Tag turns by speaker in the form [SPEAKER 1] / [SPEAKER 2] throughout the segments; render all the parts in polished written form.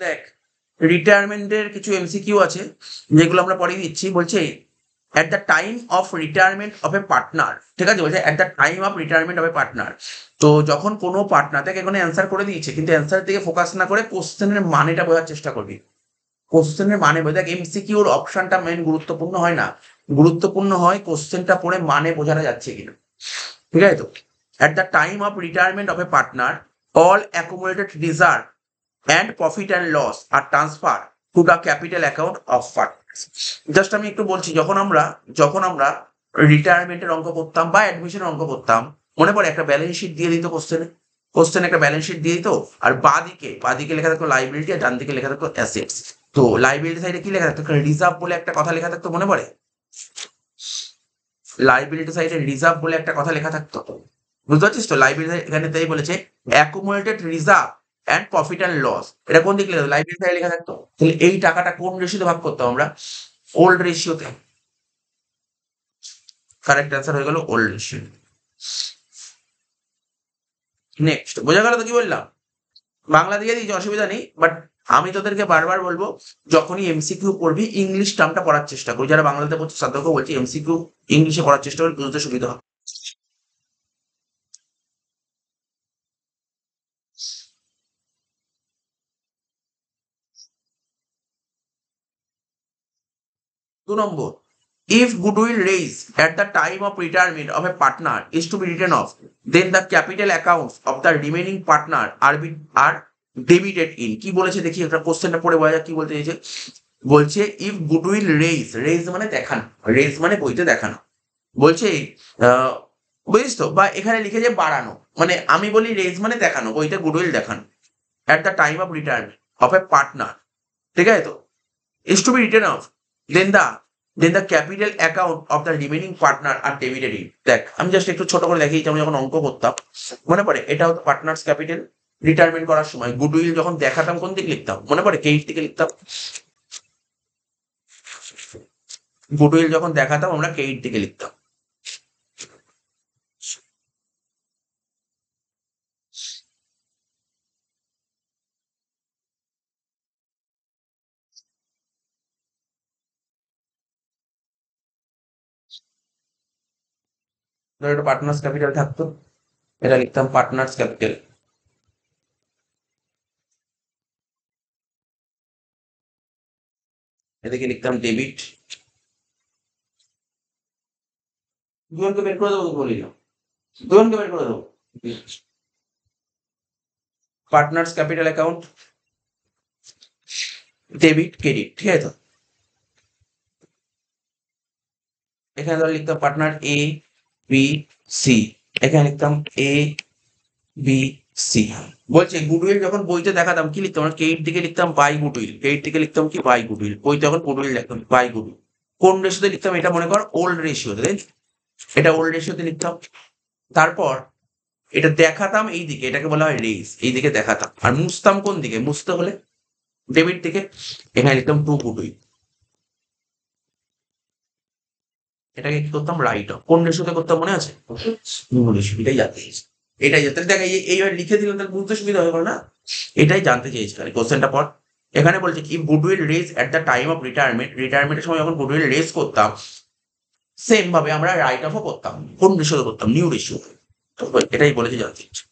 [SPEAKER 1] দেখ, রিটায়ারমেন্টের কিছু এমসিকিউ আছে যেগুলো আমরা পড়িয়ে দিচ্ছি। বলছে at the time of retirement of a partner, ঠিক আছে, বলছে at the time of retirement of a partner. তো যখন কোনো পার্টনার তাকে এখানে অ্যান্সার করে দিয়েছে, কিন্তু অ্যান্সার দিকে ফোকাস না করে কোশ্চেনের মানেটা বোঝার চেষ্টা করবি। কোশ্চেনের মানে বোঝা, দেখ এমসিকিউর অপশনটা মেন গুরুত্বপূর্ণ হয় না, গুরুত্বপূর্ণ হয় কোশ্চেনটা পড়ে মানে বোঝানো যাচ্ছে কিনা, ঠিক আছে। তো at the time of retirement of a partner all accumulated reserve and profit and loss are transfer to the capital account of partners. Just আমি একটু বলছি, যখন আমরা রিটায়ারমেন্টের অঙ্ক করতাম বা অ্যাডমিশনের অঙ্ক করতাম, মনে পড়ে একটা ব্যালেন্স শিট দিয়ে দিত কোশ্চেনে একটা ব্যালেন্স শিট দিয়ে দিত, আর বাদিকে লেখা থাকতো লাইবিলিটি, আর ডান দিকে লেখা থাকতো অ্যাসেটস। তো লাইবিলিটি সাইডে কি লেখা থাকতো, রিজার্ভ বলে একটা কথা লেখা থাকতো, মনে পড়ে? লাইবিলিটি সাইডে রিজার্ভ বলে একটা কথা লেখা থাকতো, বুঝতে পারছিস তো? লাইবিলিটি এখানে তাই বলেছে accumulated reserve and profit and loss, এটা কোন দিকে লেখা, লাইবিলিটি সাইডে লেখা থাকতো। তাহলে এই টাকাটা কোন রেশিওতে ভাগ করতাম আমরা? ওল্ড রেশিওতে। কারেক্ট অ্যান্সার হয়ে গেল ওল্ড রেশিও। নেক্সট, বোঝা গেল তো কি বললাম? বাংলা দিয়ে দিয়েছি, অসুবিধা নেই, বাট আমি তোদেরকে বারবার বলবো, যখনই এমসিকিউ পড়বি ইংলিশ টার্মটা পড়ার চেষ্টা করি। যারা বাংলাতে পড়ছে তাদেরকেও বলছি এমসিকিউ ইংলিশে পড়ার চেষ্টা করি, বুঝতে সুবিধা হবে। 2 নম্বর, if goodwill raised at the time of retirement of a partner is to be written off, then the capital accounts of the remaining partner are debited in। কি বলেছে দেখি, একটা কোশ্চেনটা পড়ে বোঝা যাক কি বলতে চাইছে। বলছে ইফ গুডউইল রেজ মানে দেখানো, রেজ মানে বইতে দেখানো। বলছে আহ, বুঝিস তো, বা এখানে লিখে যে বাড়ানো, মানে আমি বলি রেজ মানে দেখানো, বইতে গুডউইল দেখানো। At the time of retirement of a partner, ঠিক আছে তো, is to be written off, then the capital account of the remaining partner are debited in। দেখ আমি জাস্ট একটু ছোট করে দেখিয়েছি, আমি যখন অঙ্ক করতাম মনে পড়ে, এটা হতো পার্টনার্স ক্যাপিটাল। রিটায়ারমেন্ট করার সময় গুডউইল যখন দেখাতাম কোন দিকে লিখতাম, মনে পড়ে? ক্রেডিট দিকে লিখতাম। গুডউইল যখন দেখাতাম আমরা ক্রেডিট দিকে লিখতাম। ধর এটা পার্টনার্স ক্যাপিটাল থাকতো, এটা লিখতাম পার্টনার্স ক্যাপিটাল। এদিকে লিখতাম ডেবিট। দুজনকে বের করে দেবো তো, বলি না, দুজনকে বের করে দেবো। Partners capital account, debit credit, ঠিক আছে তো। এখানে ধর লিখতাম পার্টনার এ বি সি, এখানে লিখতাম এ বি সি। বলছে গুডউইল যখন বইতে দেখাতাম কি লিখতাম, আমরা ক্রেডিট দিকে লিখতাম বাই গুডউইল, ক্রেডিট দিকে লিখতাম কি বাই গুডউইল, বইতে যখন গুডউইল লিখতাম বাই গুডউইল। কোন রেশিওতে লিখতাম এটা মনে কর ওল্ড রেশিওতে, তাই এটা ওল্ড রেশিওতে লিখতাম। তারপর এটা দেখাতাম এই দিকে, এটাকে বলা হয় রেস, এই দিকে দেখাতাম। আর মুছতাম কোন দিকে, মুছতে হলে ডেবিট দিকে, এখানে লিখতাম টু গুডউইল। এটাকে কি করতাম, রাইট অফ। কোন রেশিওতে করতাম মনে আছে? রেশিও, এটাই জানতে চেয়েছি, এটাই জানতে দেখ, এইবার লিখে দিলাম তাহলে বুঝতে সুবিধা হয়ে গেল না? এটাই জানতে চেয়েছি খালি, কোশ্চেনটা পর। এখানে বলছে কি goodwill raise at the time of retirement, রিটায়ারমেন্টের সময় যখন গুডউইল রেজ করতাম, সেম ভাবে আমরা রাইট অফও করতাম। কোন রেশিওতে করতাম? New ratio. তো এটাই বলেছে, জানতে চাইছি।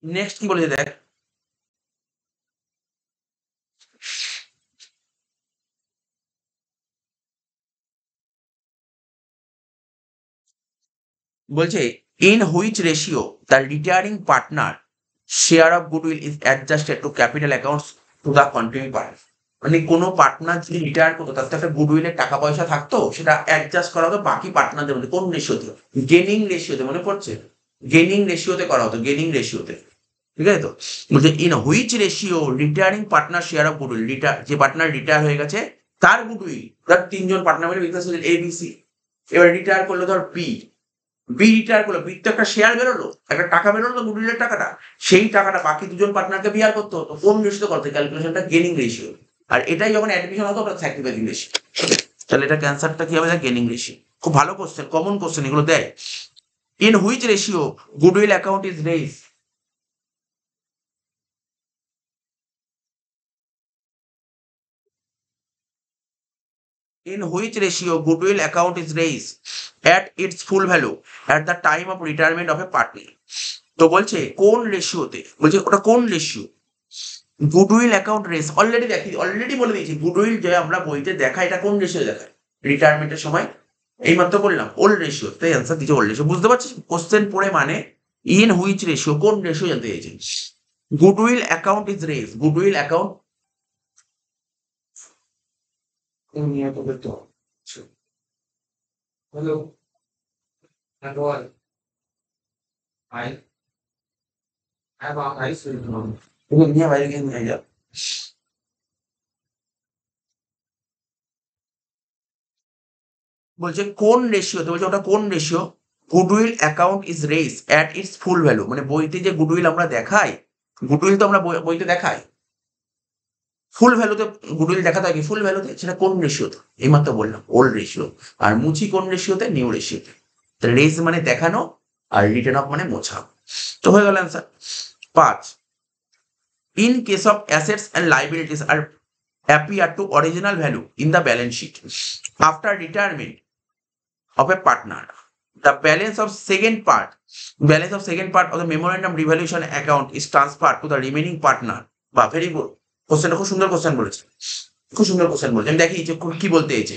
[SPEAKER 1] নেক্সট কি বলেছে দেখ, বলছে in which ratio the retiring partner share of goodwill is adjusted to capital accounts to the continuing partner. মানে কোনো পার্টনার যদি রিটায়ার করতো তার তো একটা গুডউইলের টাকা পয়সা থাকতো, সেটা অ্যাডজাস্ট করা হতো বাকি পার্টনারদের মধ্যে। কোন রেশিওতে? গেনিং রেশিওতে, মনে পড়ছে? গেনিং রেশিওতে করা হতো, গেনিং রেশিওতে, ঠিক আছে তো। বলছে in which ratio retiring partner share of goodwill, যে পার্টনার রিটায়ার হয়ে গেছে তার গুডউইল, ধর তিনজন পার্টনার মিলে বিজনেস এ বি সি, এবার রিটায়ার করলো ধর বি, বি রিটায়ার করলো, বির তো একটা শেয়ার বেরোলো, একটা টাকা বেরোলো গুডউইলের টাকাটা, সেই টাকাটা বাকি দুজন পার্টনারকে বিয়ার করতে হতো। কোন রেশিও করতে? ক্যালকুলেশনটা গেনিং রেশিও। আর এটাই যখন অ্যাডমিশন হতো আমরা স্যাক্রিফাইসিং রেশিও। তাহলে এটা ক্যান্সারটা কি হবে? Gaining ratio. খুব ভালো কোশ্চেন, কমন কোশ্চেন, এগুলো দেয়। In which ratio goodwill account is raised? In which ratio goodwill account is raised at its full value at the time of retirement of a partner? তো বলছে কোন রেশিওতে, বলছে ওটা কোন ratio goodwill account race already বলে দিয়েছি goodwill যে আমরা বইতে দেখাই এটা কোন রেশিও দেখায় রিটায়ারমেন্টের সময় এইমাত্র বললাম ওল্ড রেশিও, তাই অ্যান্সার দিচ্ছে ওল্ড রেশিও। বুঝতে পারছিস কোশ্চেন পড়ে মানে ইন হুইচ রেশিও কোন রেশিও জানতে চাইছে। Goodwill account is race, goodwill account
[SPEAKER 2] Hello, everyone. I have a ice cream.
[SPEAKER 1] নিয়ে বাইরে গিয়ে নিয়ে যা। বলছে কোন রেশিওতে, বলছে ওটা কোন ratio goodwill account is race at it's full value, মানে বইতে যে গুডউইল আমরা দেখাই, গুডউইল তো আমরা বইতে দেখাই ফুল ভ্যালুতে, গুডউইল দেখাতে হয় কি ফুল ভ্যালুতে, সেটা কোন রেশিওতে এইমাত্র বললাম ওল্ড রেশিও। আর মুছি কোন রেশিওতে, নিউ রেশিওতে। রেস মানে দেখানো আর রিটার্ন অফ মানে মোছা। তো হয়ে গেল answer. 5 in case of assets and liabilities are appear to original value in the balance sheet after retirement of a partner, the balance of second part of the memorandum revaluation account is transferred to the remaining partner। বা very good, কোশ্চেনটা খুব সুন্দর question বলেছে, খুব সুন্দর question বলেছে। আমি দেখি যে কি বলতে চাইছে।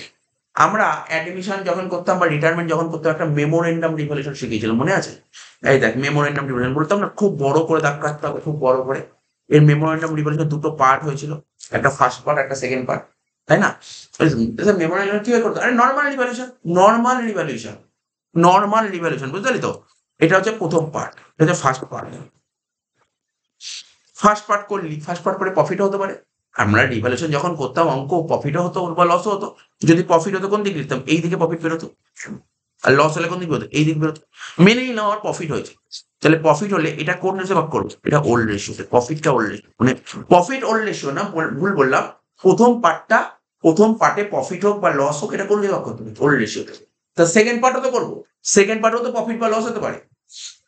[SPEAKER 1] আমরা অ্যাডমিশন যখন করতাম বা রিটায়ারমেন্ট যখন করতাম একটা মেমোরেন্ডাম রিভ্যালুয়েশন শিখিয়েছিলাম, মনে আছে? এই দেখ মেমোরেন্ডাম রিভ্যালুয়েশন বলতাম না, খুব বড় করে দাগ কাটতে হবে, খুব বড় করে। এর মেমোরেন্ডাম রিভ্যালুয়েশন দুটো পার্ট হয়েছিল, একটা ফার্স্ট পার্ট একটা সেকেন্ড পার্ট, তাই না? মেমোরেন্ডাম কিভাবে করতো? আরে নর্মাল রিভ্যালুয়েশন, বুঝতে পারলি তো? এটা হচ্ছে প্রথম পার্ট, এটা হচ্ছে ফার্স্ট পার্ট। ফার্স্ট পার্ট করলি, ফার্স্ট পার্ট করে প্রফিট হতে পারে। আমরা রিভ্যালুয়েশন যখন করতাম অঙ্ক প্রফিটও হতো বা লসও হতো। যদি প্রফিট হতো কোন দিকে লিখতাম, এই দিকে প্রফিট বেরোতো, আর লস হলে কোন দিকে বেরোতো, এই দিকে বেরোতো। মেনে নিলাম আমার প্রফিট হয়েছে, তাহলে প্রফিট হলে এটা কোন রেশিও ভাগ করবো, এটা ওল্ড রেশিওতে। প্রফিটটা ওল্ড রেশিও, মানে প্রফিট ওল্ড রেশিও না, ভুল বললাম। প্রথম পার্টে প্রফিট হোক বা লস হোক এটা কোন দিয়ে ভাগ করতে হবে, ওল্ড রেশিওতে। তা সেকেন্ড পার্টও তো করবো, সেকেন্ড পার্টেও তো প্রফিট বা লস হতে পারে,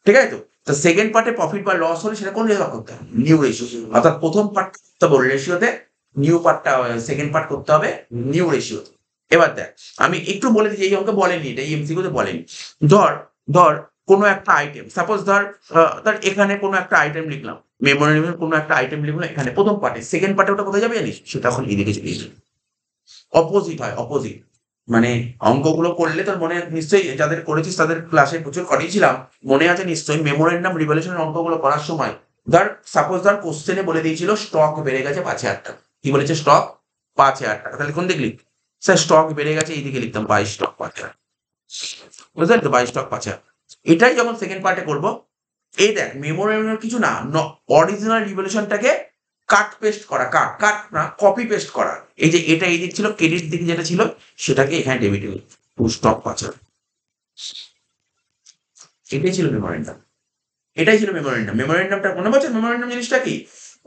[SPEAKER 1] ঠিক আছে তো? তো সেকেন্ড পার্টে প্রফিট বা লস হলে সেটা কোন রেশিও ভাগ করতে হবে, নিউ রেশিও। অর্থাৎ প্রথম পার্ট করতে হবে ওল্ড রেশিওতে, সেকেন্ড পার্ট করতে হবে নিউ রেশিওতে। এবার দেখ আমি একটু বলে দিচ্ছি, এই অঙ্কে বলেনি, এটা এমসিকিউতে বলেনি। ধর কোনো একটা আইটেম, সাপোজ ধর এখানে কোনো একটা আইটেম লিখলাম, মেমোরেন্ডাম কোনো একটা আইটেম লিখলাম এখানে প্রথম পার্টে, সেকেন্ড পার্টে ওটা কোথায় যাবে জানিস? সেটা এখন এদিকে চলে যাবে, অপোজিট হয়, অপোজিট। মানে অঙ্কগুলো করলে তোর মনে নিশ্চয়ই, যাদের করেছিস তাদের ক্লাসে প্রচুর করিয়েছিলাম, মনে আছে নিশ্চয়ই মেমোরেন্ডাম রিভ্যালুয়েশনের অঙ্কগুলো করার সময়। সাপোজ কোশ্চেনে বলে দিয়েছিল স্টক বেড়ে গেছে 5,000 টাকা। কি বলেছে? স্টক 5,000 টাকা। তাহলে কোন দিক লিখ? স্যার স্টক বেড়ে গেছে, এইদিকে লিখতাম 22 স্টক 5,000, বুঝলেন তো? 22 স্টক 5,000। এটাই যখন সেকেন্ড পার্টে করবো, এই দেখ মেমোরেন্ডাম কিছু না, অরিজিনাল রিভ্যালুয়েশনটাকে কাট পেস্ট করা, কাট না কপি পেস্ট করা। এই যে এটা এই দিক ছিল, ক্রেডিট দিক যেটা ছিল সেটাকে এখানে ডেবিট টু স্টক 5,000। এটাই ছিল মেমোরেন্ডাম, এটাই ছিল মেমোরেন্ডাম। মেমোরেন্ডামটা মনে পড়ছে? মেমোরেন্ডাম জিনিসটা কি?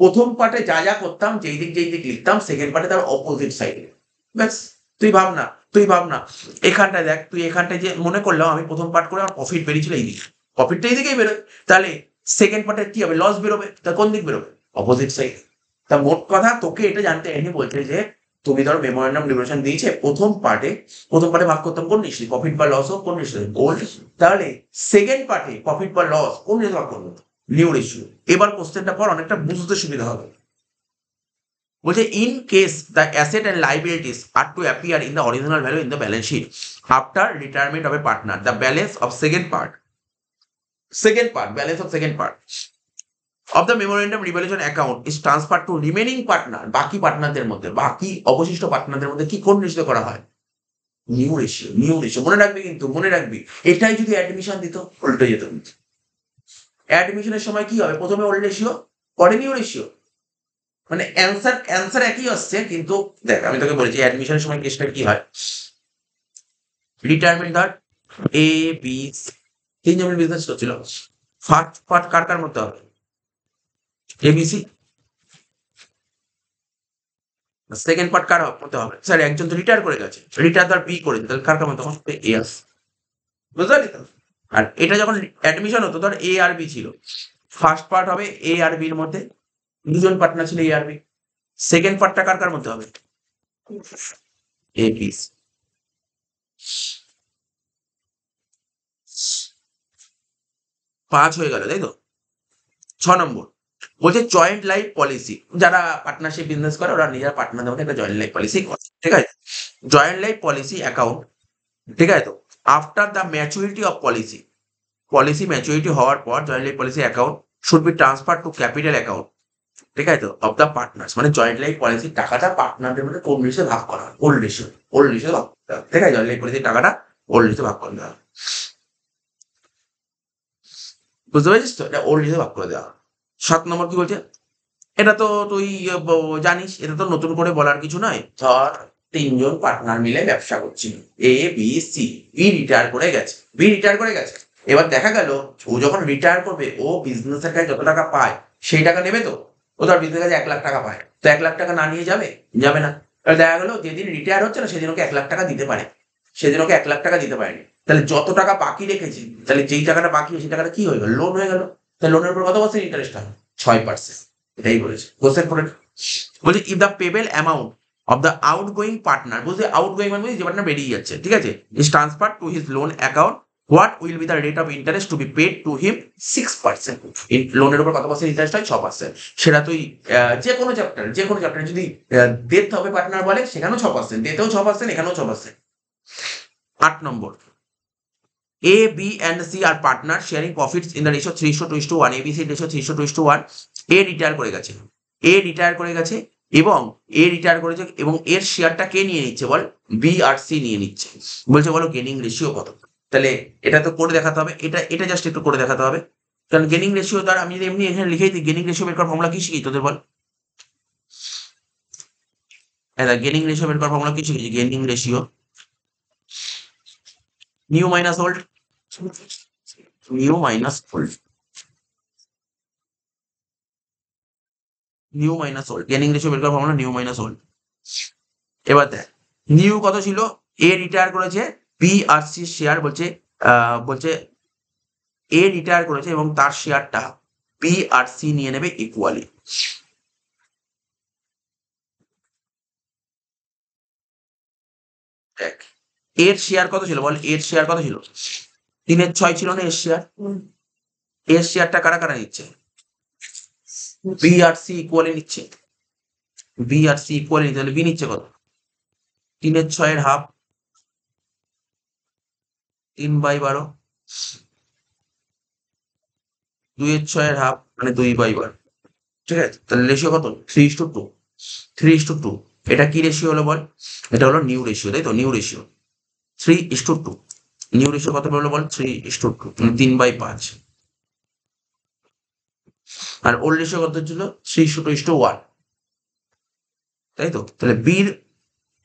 [SPEAKER 1] প্রথম পার্টে যা যা করতাম, যেই দিক লিখতাম, সেকেন্ড পার্টে তার অপোজিট সাইডে। ব্যাস, তুই ভাব না এখানটায় দেখ, তুই এখানটায় যে মনে করলাম আমি প্রথম পার্ট করে আমার প্রফিট বেরিয়েছিল এই দিকে, প্রফিটটা এই দিকেই বেরোয়, তাহলে সেকেন্ড পার্টে কি হবে? লস বেরোবে। তা কোন দিক বেরোবে? Opposite side. তা মোট কথা তোকে এটা জানতে এনে বলছে যে তুমি ধরো মেমোরেন্ডাম রিভ্যালুয়েশন দিয়েছে প্রথম পার্টে ভাগ করতাম কোন রেশিও, প্রফিট বা লস হোক কোন রেশিও, ওল্ড। তাহলে সেকেন্ড পার্টে প্রফিট বা লস কোন রেশিও ভাগ করবো, নিউ রেশিও। এবার কোশ্চেনটা পর অনেকটা বুঝতে সুবিধা হবে। বলছে in case the asset and liabilities are to appear in the original value in the balance sheet after retirement of a partner, the balance of second part of the memorandum revaluation account is transferred to remaining partner, বাকি পার্টনারদের মধ্যে, বাকি অবশিষ্ট পার্টনারদের মধ্যে কি কোন ratio করা হয়? New ratio. মনে রাখবি কিন্তু, মনে রাখবি এটাই যদি অ্যাডমিশন দিত উল্টে যেত। অ্যাডমিশনের সময় কি হবে? প্রথমে ওল্ড রেশিও, পরে নিউ রেশিও। মানে অ্যান্সার একই আসছে, কিন্তু দেখ আমি তোকে বলেছি অ্যাডমিশনের সময় কেসটা কি হয়। রিটায়ারমেন্ট ধর এ বি তিনজনের বিজনেস করছিল, ফার্স্ট পার্ট কার মধ্যে হবে? এবিসি। সেকেন্ড পার্ট কার মধ্যে হবে? স্যার একজন তো রিটায়ার করে গেছে, রিটায়ার ধর বি করে, তাহলে কার মধ্যে হবে? এ আস। বুঝতে পারলি তো? আর এটা যখন অ্যাডমিশন হতো ধর এ আর বি ছিল, ফার্স্ট পার্ট হবে এ আর বির মধ্যে, দুজন পার্টনার ছিল এ আর বি। সেকেন্ড পার্টটা কার কার মধ্যে হবে? A B. 5 হয়ে গেল, তাই তো? 6 নম্বর বলছে জয়েন্ট লাইফ পলিসি। যারা পার্টনারশিপ বিজনেস করে ওরা নিজেরা পার্টনারদের মধ্যে একটা জয়েন্ট লাইফ পলিসি করে, ঠিক আছে? জয়েন্ট লাইফ পলিসি অ্যাকাউন্ট, ঠিক আছে তো? After the maturity of policy, policy maturity হওয়ার পর joint life policy account should be transfer to capital account, ঠিক আছে তো, অফ দ্য পার্টনার্স। মানে জয়েন্ট লাইফ পলিসির টাকাটা পার্টনারদের মধ্যে কোন রেশিও ভাগ করা হয়? ওল্ড রেশিও, ওল্ড রেশিও ভাগ করতে হবে, ঠিক আছে? জয়েন্ট লাইফ পলিসির টাকাটা ওল্ড রেশিও ভাগ করতে হবে, বুঝতে পেরেছিস তো? এটা ওল্ড রেশিও ভাগ করে দেওয়া। 7 নম্বর কি বলছে? এটা তো তুই জানিস, এটা তো নতুন করে বলার কিছু নয়। ধর 3 জন পার্টনার মিলে ব্যবসা করছিল, এ বি সি। বি রিটায়ার করে গেছে, বি রিটায়ার করে গেছে। এবার দেখা গেল ও যখন রিটায়ার করবে ও বিজনেসের কাছে যত টাকা পায় সেই টাকা নেবে তো। ও ধর বিজনেসের কাছে 1 লাখ টাকা পায়, তো 1 লাখ টাকা না নিয়ে যাবে? যাবে না। এবার দেখা গেল যেদিন রিটায়ার হচ্ছে না সেদিন ওকে 1 লাখ টাকা দিতে পারে, সেদিন ওকে 1 লাখ টাকা দিতে পারেনি। তাহলে যত টাকা বাকি রেখেছে, তাহলে যেই টাকাটা বাকি সেই টাকাটা কি হয়ে গেল? লোন হয়ে গেল। তাহলে লোনের উপর কত পার্সেন্ট ইন্টারেস্ট হয়? 6%। এটাই বলেছে কোশ্চেন পড়ে। বলছে if the payable amount of the outgoing partner, বুঝলি আউটগোয়িং মানে যে পার্টনার বেরিয়ে যাচ্ছে, ঠিক আছে, is transfer to his loan account, what will be the rate of interest to be paid to him? 6%। লোনের উপর কত পার্সেন্ট ইন্টারেস্ট হয়? 6%। সেটা তুই যে কোনো চ্যাপ্টার যদি ডেথ হবে পার্টনার বলে সেখানেও 6%, ডেথেও 6%, এখানেও 6%। 8 নম্বর, A, B and C are partners sharing profits in the ratio 3:2:1. A, B, C ratio 3:2:1. A retire করে গেছে, A রিটায়ার করে গেছে এবং A রিটায়ার করেছে এবং এর শেয়ারটা কে নিয়ে নিচ্ছে বল? B আর C নিয়ে নিচ্ছে। বলছে বলো গেনিং রেশিও কত? তাহলে এটা তো করে দেখাতে হবে, এটা জাস্ট একটু করে দেখাতে হবে। কারণ গেনিং রেশিও তার আমি যদি এমনি এখানে লিখেই দিই, গেনিং রেশিও বের করার ফর্মুলা কি শিখি তোদের বল? গেনিং রেশিও বের করার ফর্মুলা কি শিখেছি? Gaining ratio new minus old, new minus old, new minus old. Gaining ratio বের করার ফর্মুলা নিউ মাইনাস ওল্ড। এবার দেখ নিউ কত ছিল? এ রিটায়ার করেছে, বি আর সি শেয়ার বলছে এ রিটায়ার করেছে এবং তার শেয়ারটা বি আর সি নিয়ে নেবে ইকুয়ালি। দেখ এর শেয়ার কত ছিল বল? এর শেয়ার কত ছিল? 3/6 ছিল না এর শেয়ার? এর শেয়ারটা কারা কারা নিচ্ছে? বি আর সি ইকুয়ালি নিচ্ছে, বি আর সি ইকুয়ালি নিচ্ছে। তাহলে বি নিচ্ছে কত? 3/6 হাফ, 3/12, 2/6 হাফ মানে 2/12, ঠিক আছে? তাহলে রেশিও কত? 3:2, 3:2। এটা কি রেশিও হলো বল? এটা হলো নিউ রেশিও, তাই তো? New ratio 3:2। নিউ রেশিও কত বেরোলো বল? 3:2, মানে 3/5। আর ওল্ড রেশিও কত ছিল? 3:1, তাই তো? তাহলে বির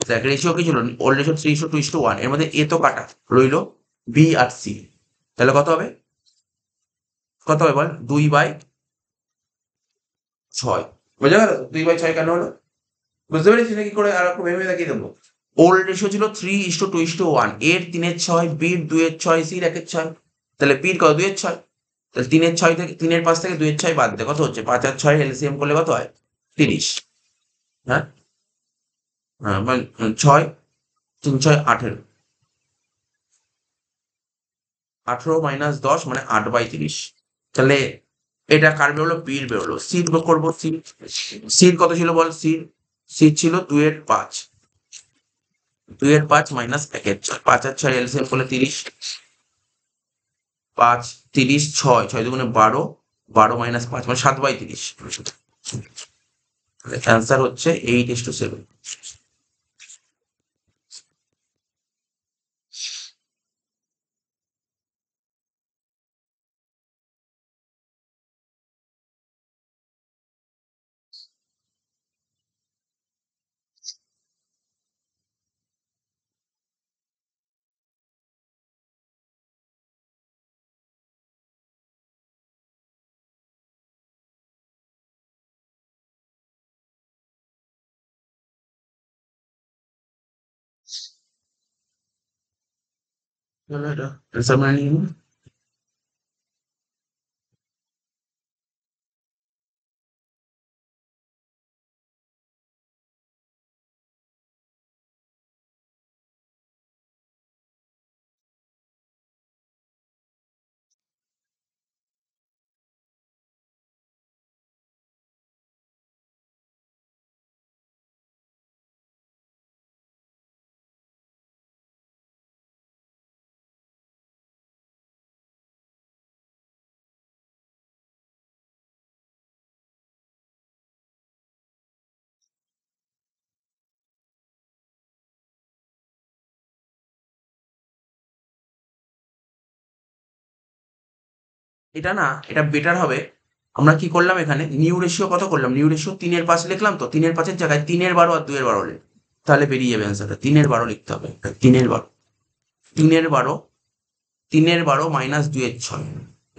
[SPEAKER 1] দেখ রেশিও কি ছিল? ওল্ড রেশিও 3:1, এর মধ্যে এ তো কাটা রইলো বি আর সি। তাহলে কত হবে? কত হবে বল? 2/6। বোঝা গেল? 2/6 কেন হলো? বুঝতে পেরেছিস নাকি? করে আর একটু ভেবে দেখিয়ে দেবো। ওল্ড রেশিও ছিল 3:2:1, এর 3/6, বির 2/6, সির 1/6। তাহলে বির কত? 2/6। তাহলে 3/6 থেকে 3/5 থেকে 2/6 বাদ দে, কত হচ্ছে? 5 আর 6 এলসিএম করলে কত হয়? 30। হ্যাঁ, হ্যাঁ, মানে 6, 3/6 18, 18 মাইনাস 10 মানে 8/30। তাহলে এটা কার বেরোলো? বির বেরোলো। সির করবো, সির, সির কত ছিল বল? সির ছিল 2/5, 2/5 মাইনাস 1/6, 5 আর 6 এলসিএম করলে 30, 5, 30, 6, 6 দুগুণে 12, 12 মাইনাস 5 মানে 7/30। অ্যান্সার হচ্ছে 8:7। এটা অ্যান্সার মানে নিয়ে নিই। এটা না, এটা বেটার হবে। আমরা কি করলাম এখানে, নিউ রেশিও কত করলাম, নিউ রেশিও 3/5 লিখলাম, তো 3/5 জায়গায় 3/12 আর 2/12 লিখ, তাহলে বেরিয়ে যাবে অ্যান্সারটা। 3/12 লিখতে হবে, 3/12, 3/12, 3/12 মাইনাস 2/6।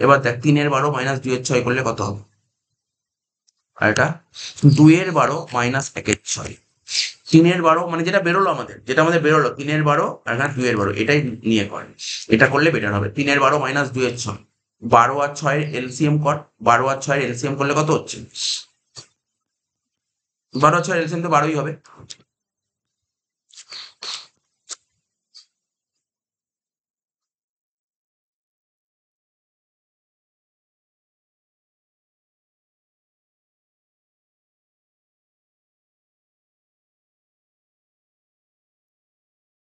[SPEAKER 1] এবার দেখ 3/12 মাইনাস 2/6 করলে কত হবে, আর এটা 2/12 মাইনাস 1/6। 3/12 মানে যেটা বেরোলো আমাদের, যেটা আমাদের বেরোলো 3/12 আর এখানে 2/12, এটাই নিয়ে কর, এটা করলে বেটার হবে। 3/12 মাইনাস 2/6, 12 আর 6 এলসিএম কর, 12 আর 6 এলসিএম করলে কত হচ্ছে, 12 আর 6 এলসিএম তো 12ই হবে।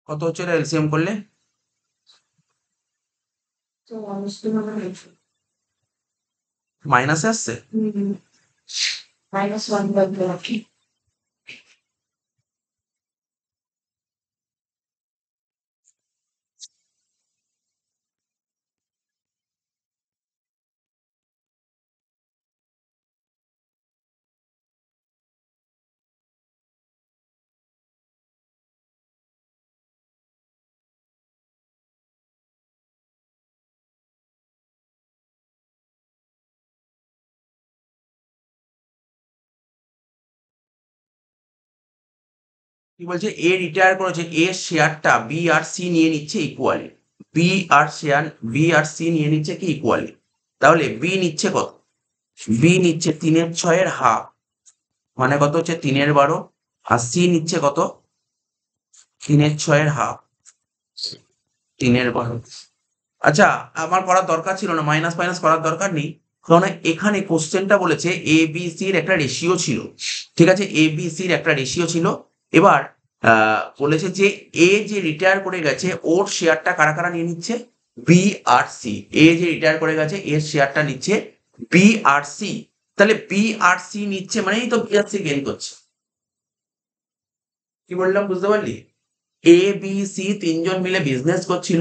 [SPEAKER 1] কত হচ্ছে এটা এলসিএম করলে,
[SPEAKER 3] তো মানুষ
[SPEAKER 1] মাইনাসে আসছে।
[SPEAKER 3] -1/12
[SPEAKER 1] কি বলছে, এ রিটায়ার করেছে, এ শেয়ারটা বি আর সি নিয়ে নিচ্ছে ইকুয়ালি, বি আর শেয়ার, বি আর সি নিয়ে নিচ্ছে কি ইকুয়ালি, তাহলে বি নিচ্ছে কত, বি নিচ্ছে 3/6 হাফ, মানে কত হচ্ছে 3/12, আর সি নিচ্ছে কত, 3/6 হাফ, 3/12। আচ্ছা, আমার করার দরকার ছিল না, মাইনাস মাইনাস করার দরকার নেই, কারণ এখানে কোশ্চেনটা বলেছে এ বি সির একটা রেশিও ছিল, ঠিক আছে, এ বি সির একটা রেশিও ছিল। এবার বলেছে যে এ যে রিটায়ার করে গেছে ওর শেয়ারটা কারা কারা নিয়ে নিচ্ছে, বি আর সি, এ যে রিটায়ার করে গেছে এর শেয়ারটা নিচ্ছে বি আর সি, তাহলে বি আর সি নিচ্ছে মানেই তো বি আর সি গেইন করছে। কি বললাম বুঝতে পারলি, এ বি সি তিনজন মিলে বিজনেস করছিল,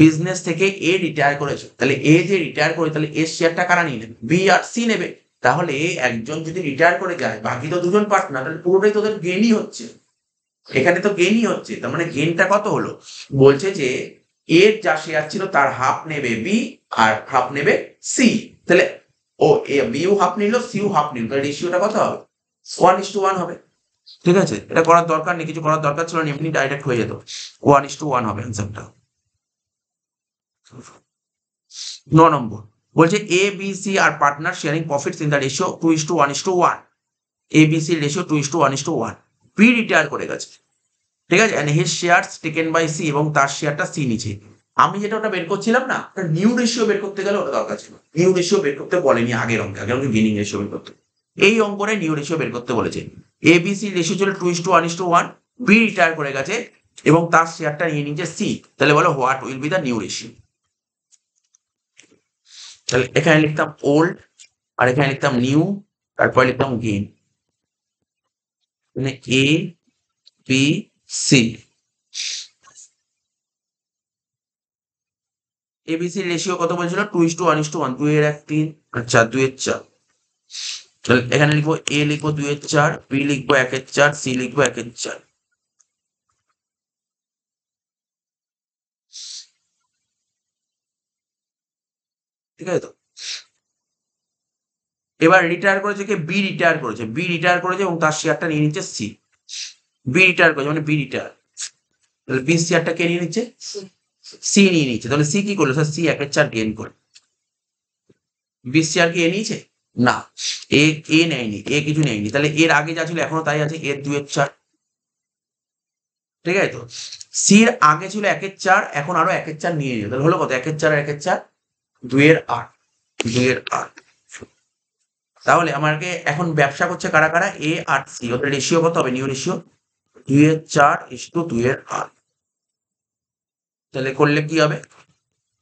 [SPEAKER 1] বিজনেস থেকে এ রিটায়ার করেছে, তাহলে এ যে রিটায়ার করে তাহলে এর শেয়ারটা কারা নিয়ে নেবে, বি আর সি নেবে। তাহলে একজন যদি রিটায়ার করে যায়, বাকি তো দুজন পার্টনার, তাহলে পুরোটাই তোদের গেনই হচ্ছে, এখানে তো গেনই হচ্ছে। তার মানে গেনটা কত হলো, বলছে যে এর যা শেয়ার ছিল তার হাফ নেবে বি আর হাফ নেবে সি, তাহলে ও এ বিও হাফ নিল সিও হাফ নিল, তাহলে রেশিওটা কত হবে, 1:1 হবে। ঠিক আছে, এটা করার দরকার নেই, কিছু করার দরকার ছিল না, এমনি ডাইরেক্ট হয়ে যেত, 1:1 হবে অ্যান্সারটা। 9 নম্বর বলছে A B C are partner sharing profits in the ratio 2:1:1, A B C ratio 2:1:1, B retire করে গেছে, ঠিক আছে, and his shares taken by C, এবং তার শেয়ারটা সি নিচে। আমি যেটা ওটা বের করছিলাম না, নিউ রেশিও বের করতে গেলে ওটা দরকার ছিল, নিউ রেশিও বের করতে বলেনি আগের অঙ্কে গেনিং রেশিও বের করতে, এই অঙ্করে নিউ রেশিও বের করতে বলেছে। এ বি সি রেশিও ছিল 2:1:1, বি রিটায়ার করে গেছে এবং তার শেয়ারটা নিয়ে নিচ্ছে সি, তাহলে বলো what will be the new ratio. তাহলে এখানে লিখতাম ওল্ড, আর এখানে লিখতাম নিউ, তারপরে লিখতাম গেইন, মানে এ বি সি, এবিসির রেশিও কত বলছিল, 2:1:1, 2-1, 3, আচ্ছা 2-4, তাহলে এখানে লিখবো এ লিখবো 2-4, বি লিখবো 1-4, সি লিখবো 1-4, ঠিক আছে তো। এবার রিটায়ার করেছে কে, বি রিটায়ার করেছে, বি রিটায়ার করেছে এবং তার শেয়ারটা নিয়ে নিচ্ছে সি, বি রিটায়ার করেছে মানে বি রিটায়ার, তাহলে বি শেয়ারটা কে নিয়ে নিচ্ছে, সি নিয়ে নিচ্ছে, তাহলে সি কি করলো, স্যার সি 1-4 গেইন করে, বি শেয়ার কি এ নিয়েছে, না, এ এ নেয়নি, এ কিছু নেয়নি, তাহলে এর আগে যা ছিল এখনো তাই আছে, এর 2-4, ঠিক আছে তো। সির আগে ছিল 1-4, এখন আরো 1-4 নিয়ে নিল, তাহলে হলো কত, 1-4 আর 1-4, 2-8, 2-8। তাহলে আমাকে এখন ব্যবসা করছে কারা কারা, এ আর সি, ওদের রেশিও কত হবে, নিউ রেশিও 2-4:2-8, তাহলে করলে কি হবে,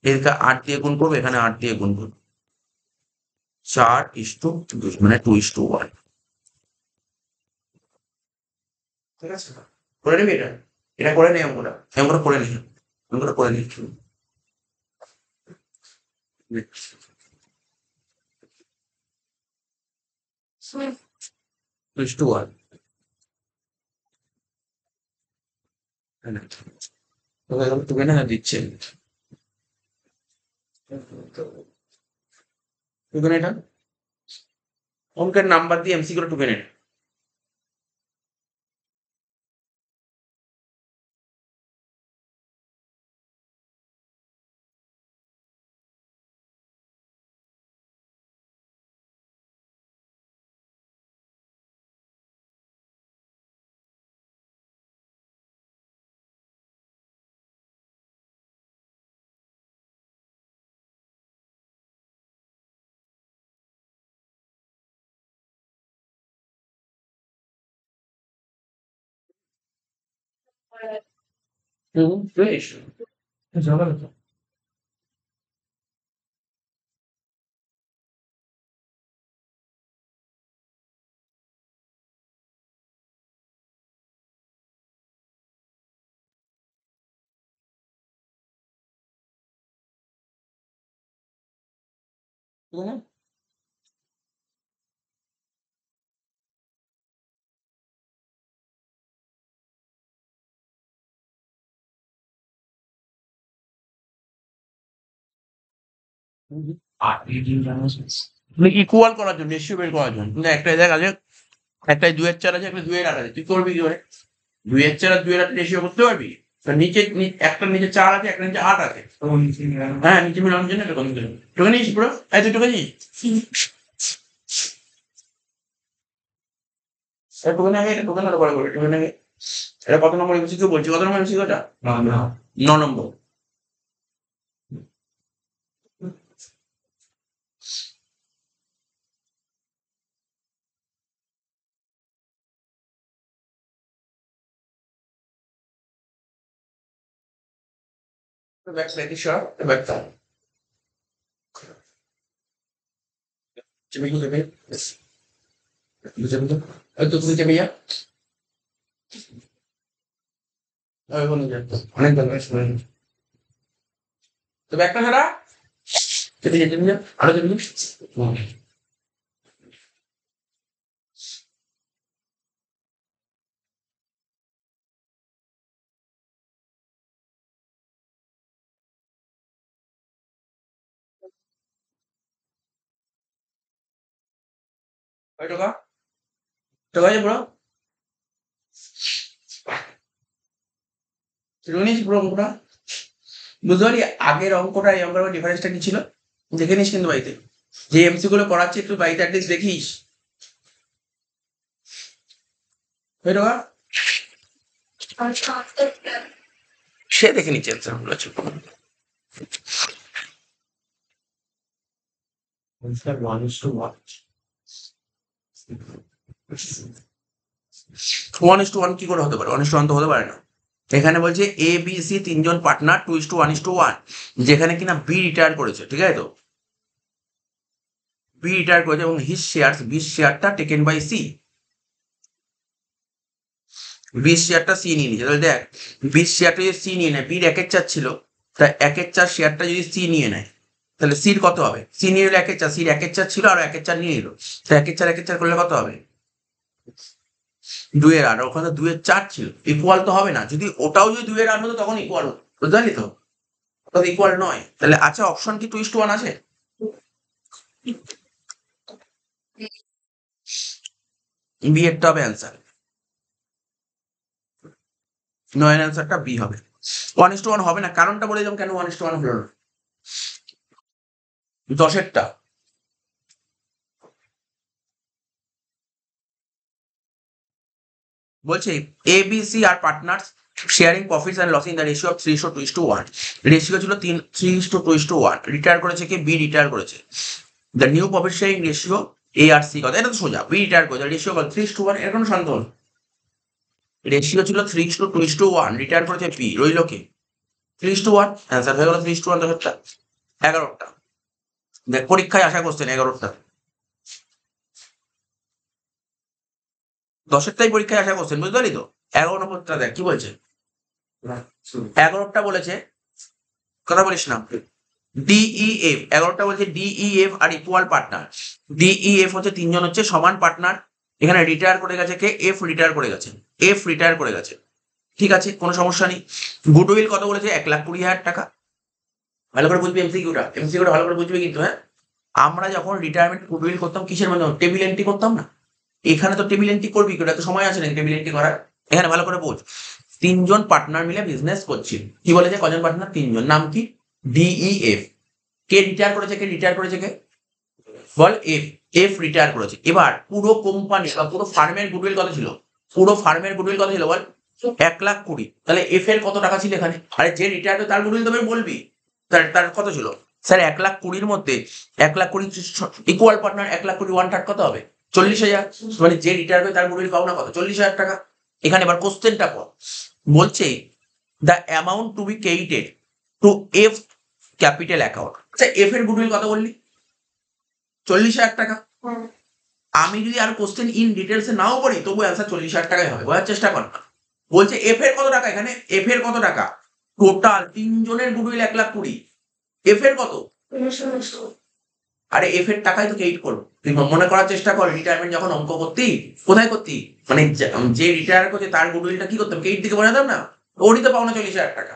[SPEAKER 1] এদিকে 8 দিয়ে গুণ করবো, এখানে 8 দিয়ে গুণ করবো, 4:2, মানে 2:1, ঠিক আছে, করে নিবি এটা, এটা করে নেই অঙ্কটা, অঙ্কটা করে নিই, অঙ্কটা করে নিই। 2:1 তোকে না দিচ্ছে টুকেন এটা অঙ্কের নাম্বার দিয়ে এমসিকিউ টুকেন এটা বেশ ইকুয়াল করার জন্য রেশিও বের করার জন্য কিন্তু একটা জায়গা আছে একটাই 2/4 আছে একটা 2/8 আছে তুই করবি কি করে 2/4 আর 2/8 রেশিও করতে পারবি নিচে একটা নিচে 4 আছে একটা নিচে 8 আছে হ্যাঁ নিচে মিলানোর জন্য এটা কমে গেল টোকে নিস পুরো এই তুই টোকে নিস এটা টোকে আগে এটা টোকে না পরে করে টোকে আগে এটা কত নম্বর এমসিকিউ বলছি কত নম্বর এমসিকিউ এটা 9 নম্বর back slightly sharp back down চেপে চেপে বুঝে বুঝে তো তুমি চেপে যা অনেক দরকার তো ব্যাগটা ছাড়া চেপে যা চেপে যা আরো চেপে যা কয় টাকা টাকা আছে পুরো রুনিস পুরো অঙ্কটা বুঝতে পারি আগের অঙ্কটা এই অঙ্কের ডিফারেন্সটা কি ছিল দেখে নিস কিন্তু বাড়িতে যে এমসি গুলো করাচ্ছে একটু বাড়িতে অ্যাটলিস্ট দেখিস কয় টাকা সে দেখে নিচ্ছে অ্যান্সার গুলো আছে 1:1 কি করে হতে পারে 1:1 তো হতে পারে না এখানে বলছে এ বি সি তিনজন পার্টনার 2:1:1 যেখানে কিনা বি রিটায়ার করেছে ঠিক আছে তো বি রিটায়ার করেছে এবং হিজ শেয়ার 20 শেয়ারটা টেকেন বাই সি 20 শেয়ারটা সি নিয়ে নিয়েছে তাহলে দেখ 20 শেয়ারটা যদি সি নিয়ে নেয় বির 1/4 ছিল তা 1/4 শেয়ারটা যদি সি নিয়ে নেয় তাহলে সির কত হবে সি নিয়ে নিলে 1/4 সির 1/4 ছিল আর 1/4 নিয়ে নিল তো 1/4 করলে কত হবে 2/8 ওখানে 2/4 ছিল ইকুয়াল তো হবে না যদি ওটাও যদি 2/8 হতো তখন ইকুয়াল হতো বুঝতে পারলি তো তবে ইকুয়াল নয় তাহলে আচ্ছা অপশন কি 2:1 আছে বি এরটা হবে অ্যান্সার 9 এর অ্যান্সারটা বি হবে 1:1 হবে না কারণটা বলে দিলাম কেন 1:1 হলো না 10-এরটা বলছে A B C are partners sharing profits and loss in the ratio of 3:2:1 ratio ছিল 3:2:1 রিটায়ার করেছে কি বি রিটায়ার করেছে the new profit sharing ratio A আর সি কথা এটা তো সোজা বি রিটায়ার করেছে রেশিও কত 3:1 এর কোনো শান্ত হল রেশিও ছিল 3:2:1 রিটায়ার করেছে বি রইল কি 3:1 অ্যান্সার হয়ে গেল 3:1 10টা 11টা দেখ পরীক্ষায় আসা কোশ্চেন 11টা 10-এরটাই পরীক্ষায় আসা কোশ্চেন বুঝতে পারি তো 11 নম্বরটা দেখ কি বলছে 11টা বলেছে কথা বলিস না ডিইএফ 11টা বলছে ডিইএফ আর ইকুয়াল পার্টনার। ডিইএফ হচ্ছে তিনজন হচ্ছে সমান পার্টনার। এখানে রিটায়ার করে গেছে কে? এফ রিটায়ার করে গেছে। এফ রিটায়ার করে গেছে, ঠিক আছে, কোনো সমস্যা নেই। গুডউইল কত বলেছে? 1,20,000 টাকা। ভালো করে বুঝবি এমসিকিউটা, এমসিকিউটা ভালো করে বুঝবি কিন্তু। হ্যাঁ, আমরা যখন রিটায়ারমেন্ট গুডউইল করতাম কিসের মাধ্যমে? টেবিল এন্ট্রি করতাম না? এখানে তো টেবিল এন্ট্রি করবি, ওটা তো সময় আছে না টেবিল এন্ট্রি করার। এখানে ভালো করে বোঝ, তিনজন পার্টনার মিলে বিজনেস করছি। কি বলেছে? কজন পার্টনার? তিনজন। নাম কি? ডিইএফ। কে রিটায়ার করেছে? কে রিটায়ার করেছে? কে বল? এফ। এফ রিটায়ার করেছে। এবার পুরো কোম্পানি বা পুরো ফার্মের গুডউইল কত ছিল? পুরো ফার্মের গুডউইল কত ছিল বল? 1,20,000। তাহলে এফ এর কত টাকা ছিল এখানে? আরে যে রিটায়ার করে তার গুডউইল তবে বলবি, তার তার কত ছিল? স্যার 1,20,000 মধ্যে 1,20,000 ইকুয়াল পার্টনার 1,20,000 1/3 কত হবে? 40,000। মানে যে রিটায়ার করে তার গুডউইল পাও না কত? 40,000 টাকা। এখানে এবার কোশ্চেনটা পড়, বলছে the amount two B credited two F capital account. আচ্ছা, এফ এর গুডউইল কত বললি? 40,000 টাকা। আমি যদি আর কোশ্চেন ইন ডিটেলস এ নাও পড়ি তবু অ্যান্সার 40,000 টাকাই হবে। বোঝার চেষ্টা কর না। বলছে এফ এর কত টাকা? এখানে এফ এর কত টাকা? টোটাল তিনজনের গুডউইল 1,20,000। এফ এর কত? আরে এফ এর টাকাই তো ক্রেডিট করবো। তুই মনে করার চেষ্টা কর, রিটায়ারমেন্ট যখন অঙ্ক করতি কোথায় করতি? মানে যে রিটায়ার করছে তার গুডউইলটা কি করতাম? ক্রেডিট দিকে বোঝাতাম না? ওরই তো পাওনা 40,000 টাকা।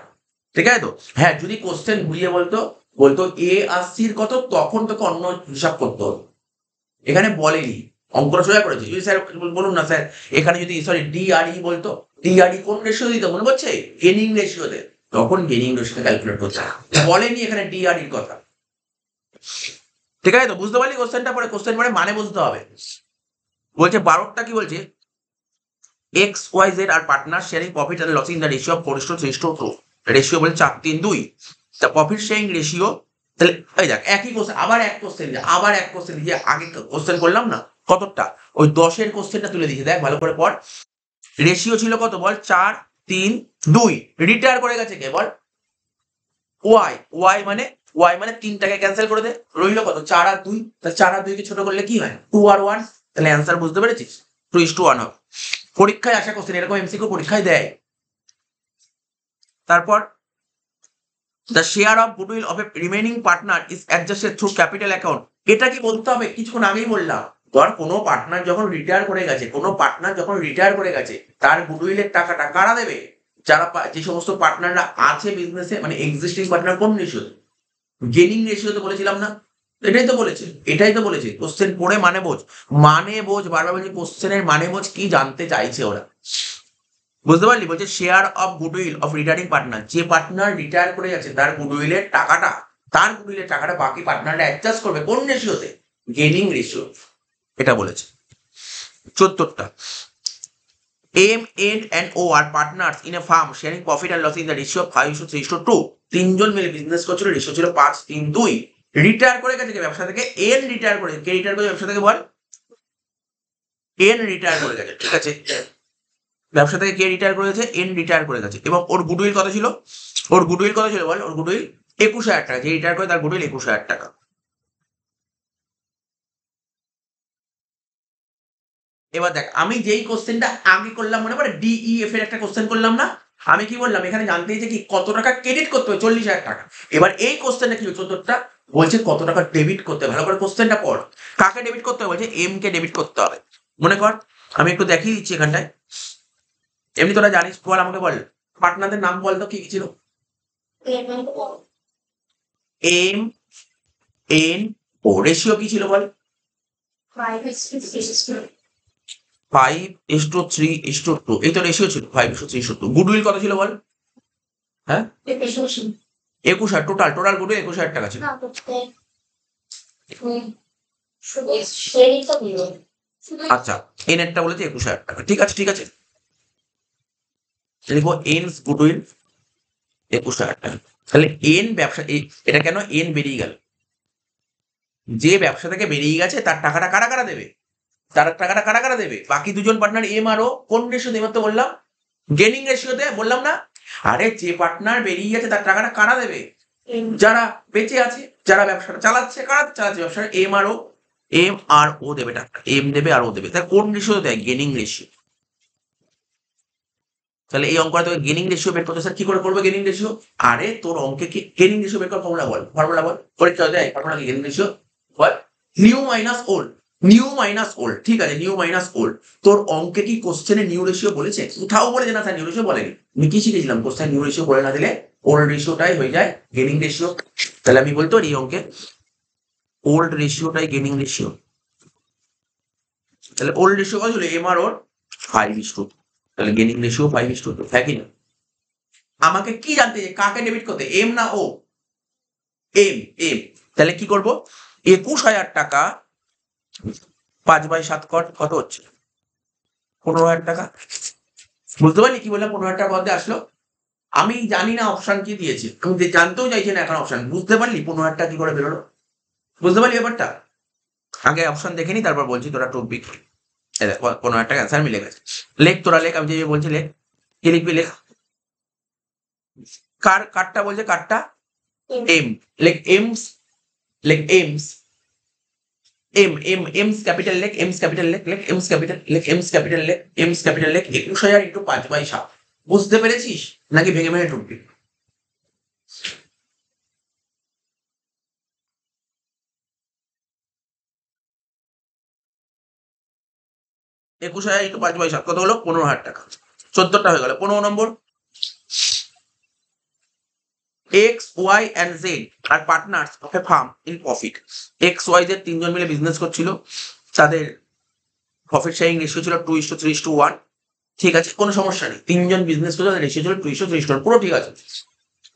[SPEAKER 1] ঠিক আছে তো? হ্যাঁ, যদি কোশ্চেন ঘুরিয়ে বলতো, বলতো এ আর সির কত, তখন তোকে অন্য হিসাব করতে হতো। এখানে বলেনি, অঙ্কটা সোজা করেছে। যদি স্যার বলুন না স্যার এখানে যদি সরি ডিআরই বলতো, ডিআরই কোন রেশিও দিতে মনে পড়ছে? গেনিং রেশিওতে, তখন গেনিং রেশিওতে ক্যালকুলেট করছে। বলেনি এখানে ডিআরইর কথা। ঠিক আছে তো? বুঝতে পারলি কোশ্চেনটা? পরে কোশ্চেন পরে মানে বুঝতে হবে। বলছে 12টা কি বলছে? X Y Z are partner sharing profit and loss in the ratio of 4:3:2। Ratio বলে 4:3:2। তা প্রফিট শেয়ারিং রেশিও, তাহলে এই দেখ একই কোশ্চেন, আবার এক কোশ্চেন দিয়ে আগে কোশ্চেন করলাম না কতটা, ওই 10-এর কোশ্চেনটা তুলে দিয়েছে। দেখ ভালো করে পড়। রেশিও ছিল কত বল? 4:3:2। রিটায়ার করে গেছে কে বল? ওয়াই। ওয়াই মানে 3টাকে ক্যান্সেল করে দে, রইল কত? 4 আর 2। তাহলে 4 আর 2 কে ছোট করলে কি হয়? 2 আর 1। তাহলে অ্যান্সার বুঝতে পেরেছিস? 2:1 হবে। পরীক্ষায় আসা কোশ্চেন, এরকম এমসিকিউ পরীক্ষায় দেয়। তারপর the share of goodwill of A remaining partner is adjusted through capital account. এটা কি বলতে হবে? কিছুক্ষণ আগেই বললাম। ধর কোনো পার্টনার যখন রিটায়ার করে গেছে, তার গুডউইলের টাকাটা কারা দেবে? যারা যে সমস্ত পার্টনাররা আছে বিজনেসে, মানে এক্সিস্টিং পার্টনার। কোন রেশিও? গেনিং রেশিওতে বলেছিলাম না? এটাই তো বলেছে। কোশ্চেন পড়ে মানে বোঝ, বারবার বলছি কোশ্চেনের মানে বোঝ, কি জানতে চাইছে ওরা। বুঝতে পারলি? বলছে share of goodwill of retiring partner, যে পার্টনার রিটায়ার করে যাচ্ছে তার গুডউইলের টাকাটা বাকি পার্টনাররা অ্যাডজাস্ট করবে কোন রেশিওতে? Gaining ratio. এটা বলেছে। 74টা M N and O are partners in a firm sharing profit and loss in the ratio of 5:3:2। তিনজন মিলে বিজনেস করছিল, রেশিও ছিল 5:3:2। রিটায়ার করে গেছে ব্যবসা থেকে, এন রিটায়ার করে। কে রিটায়ার করে ব্যবসা থেকে বল? এন রিটায়ার করে গেছে। ঠিক আছে, ব্যবসা থেকে কে রিটায়ার করেছে? এন রিটায়ার করে গেছে। এবং ওর গুডউইল কত ছিল? বল? ওর গুডউইল 21,000 টাকা। যে রিটায়ার করে তার গুডউইল 21,000 টাকা। এবার দেখ, আমি যেই কোশ্চেনটা আগে করলাম মনে পড়ে, ডিইএফ এর একটা কোশ্চেন করলাম না? আমি কি বললাম? এখানে জানতে চাইছে কি কত টাকা ক্রেডিট করতে হবে? 40,000 টাকা। এবার এই কোশ্চেনটা কি 74টা বলছে কত টাকা ডেবিট করতে হবে। ভালো করে কোশ্চেনটা পড়। কাকে ডেবিট করতে হবে? বলছে এম কে ডেবিট করতে হবে। মনে কর, আমি একটু দেখিয়ে দিচ্ছি এখানটায়। এমনি তোরা জানিস, বল আমাকে বল পার্টনারদের নাম বল তো, কি কি ছিল? M N O. রেশিও কি ছিল বল? 5:3:2। এই তো রেশিও ছিল 5:3:2। গুডউইল কত ছিল বল? হ্যাঁ, 21,000। টোটাল গুডউইল 21,000 টাকা ছিল। আচ্ছা, এন এরটা বলেছে 21,000 টাকা। ঠিক আছে, লিখবো এনস গুডউইল 21,000 টাকা। তাহলে এন ব্যবসা, এটা কেন এন বেরিয়ে গেল? যে ব্যবসা থেকে বেরিয়ে গেছে তার টাকাটা কারা দেবে? বাকি দুজন পার্টনার এম আর ও। কোন রেশিওতে? এবার তো বললাম গেনিং রেশিওতে, বললাম না? আরে যে পার্টনার বেরিয়ে গেছে তার টাকাটা কারা দেবে? যারা বেঁচে আছে, যারা ব্যবসাটা চালাচ্ছে। ব্যবসা? এম আর ও দেবে টাকা। এম দেবে আর ও দেবে। তাই কোন রেশিও দেয়? Gaining ratio. তাহলে এই অঙ্কটা তোকে গেনিং রেশিও বের করতে, স্যার কি করে করবো গেনিং রেশিও? আরে তোর অঙ্কে কি গেনিং রেশিও বের কর, ফর্মুলা বল পরীক্ষা দেয়, ফর্মুলা কি গেনিং রেশিও বল, new minus old, new minus old, ঠিক আছে নিউ মাইনাস ওল্ড। তোর অঙ্কে কি কোশ্চেনে নিউ রেশিও বলেছে? কোথাও বলেছে না স্যার নিউ রেশিও বলেনি। আমি কি শিখেছিলাম? কোশ্চেন নিউ রেশিও বলে না দিলে ওল্ড রেশিওটাই হয়ে যায় গেনিং রেশিও। তাহলে আমি বলতে পারি এই অঙ্কে ওল্ড রেশিওটাই গেনিং রেশিও। তাহলে ওল্ড রেশিও কত ছিল? এম আর ওর 5:2, তাহলে গেনিং রেশিও 5:2, হ্যাঁ কি না? আমাকে কি জানতে, কাকে ডেবিট করতে, এম না ও? M, M. তাহলে কি করব, 21,000 টাকা 5/7 কত হচ্ছে? 15,000 টাকা। বুঝতে পারলি কি বললাম? 15,000 টাকা মধ্যে আসলো। আমি জানি না অপশন কি দিয়েছে, আমি জানতেও চাইছি না এখন অপশন। বুঝতে পারলি 15,000 টাকা কি করে বেরোলো? বুঝতে পারলি ব্যাপারটা? আগে অপশন দেখে নি, তারপর বলছি, তোরা টপিক 15,000 টাকা অ্যান্সার মিলে গেছে। লেখ তোরা লেখ, আমি যে বলছি লেখ, কি লিখবি লেখ। কারটা বলছে, কারটা এম, লেখ এমস, লেখ এমস, এমস ক্যাপিটাল লেখ, এমস ক্যাপিটাল লেখ, এমস ক্যাপিটাল লেখ, এমস ক্যাপিটাল লেখ, এমস ক্যাপিটাল লেখ। 21,000 ইন্টু 5/7। বুঝতে পেরেছিস নাকি ভেঙে ভেঙে টুকবি? 21,000 ইন্টু 5/7 কত হলো? 15,000 টাকা। 14টা হয়ে গেল। 15 নম্বর, X Y and Z are partners of a firm in profit. X Y Z তিনজন মিলে বিজনেস করছিল, তাদের প্রফিট শেয়ারিং রেশিও ছিল 2:3:1। ঠিক আছে, কোনো সমস্যা নেই, তিনজন বিজনেস করছে, তাদের রেশিও ছিল 2:3:1, পুরো ঠিক আছে।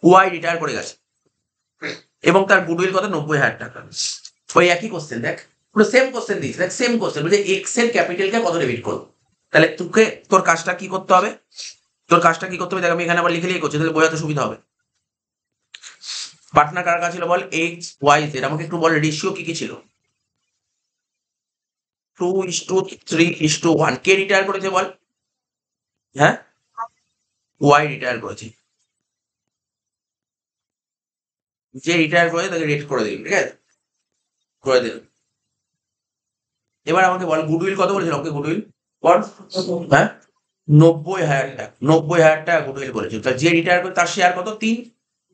[SPEAKER 1] ওয়াই রিটায়ার করে গেছে এবং তার গুডউইল কত? 90,000 টাকা। ওই একই কোশ্চেন দেখ, পুরো সেম কোশ্চেন দিস, দেখ সেম কোশ্চেন বলছে এক্স এর ক্যাপিটালকে কত ডেবিট করবো। তাহলে তোকে তোর কাজটা কি করতে হবে? তোর কাজটা কি করতে হবে দেখ, আমি এখানে আবার লিখে লিখে করছি, তাহলে বোঝাতে সুবিধা হবে। পার্টনার কার কাছে ছিল বল? X Y Z. আমাকে একটু বল রেশিও কি কি ছিল? 2:3:1। কে রিটায়ার করেছে বল? হ্যাঁ, ওয়াই রিটায়ার করেছে। যে রিটায়ার করেছে তাকে রেট করে দিন, ঠিক আছে, করে দিন। এবার আমাকে বল গুডউইল কত বলেছিল? ওকে গুডউইল বল। হ্যাঁ, 90,000 টাকা, 90,000 টাকা গুডউইল বলেছিল। তা যে রিটায়ার করে তার শেয়ার কত? 3,